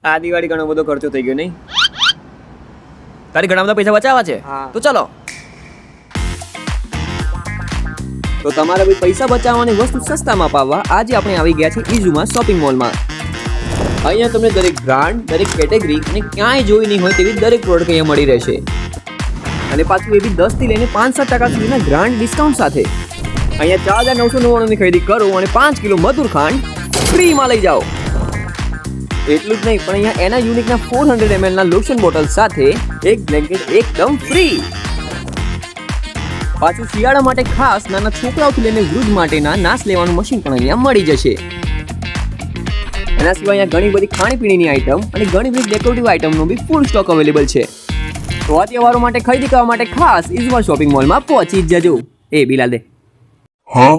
આ દિવાળી ઘણો બધો ખર્ચો થઈ ગયો નહીં? તારી ઘણા બધા પૈસા બચાવવા છે તો ચલો. તો તમારા બી પૈસા બચાવવાની વસ્તુ સસ્તામાં પાવવા આજે આપણે આવી ગયા છે ઈઝુમાં શોપિંગ મોલમાં. અહીંયા તમને દરેક બ્રાન્ડ, દરેક કેટેગરી અને ક્યાંય જોઈ નહીં હોય તેવી દરેક પ્રોડક્ટ અહીંયા મળી રહેશે. અને પાછું એ બી 10 થી લઈને 65% સુધીના ગ્રાન્ડ ડિસ્કાઉન્ટ સાથે. અહીંયા 4999 ની ખરીદી કરો અને 5 કિલો મધુર ખાંડ ફ્રીમાં લઈ જાઓ. એટલું જ નહીં, પણ અહીંયા એના યુનિકના 400 ml ના લોશન બોટલ સાથે એક બ્લેન્કેટ એકદમ ફ્રી. પાછું શિયાળા માટે ખાસ નાના છોકરાઓથી લઈને વૃદ્ધ માટેના નાશ લેવાનું મશીન પણ અહીંયા મળી જશે. એના સિવાય અહીંયા ઘણી બધી ખાણીપીણીની આઈટમ અને ઘણી બધી ડેકોરેટિવ આઈટમનો બી ફૂલ સ્ટોક અવેલેબલ છે. તો આ તહેવારો માટે ખરીદી કરવા માટે ખાસ ઈઝુમાં શોપિંગ મોલમાં પહોંચી જ જજો. એ બિલાલ દે. હા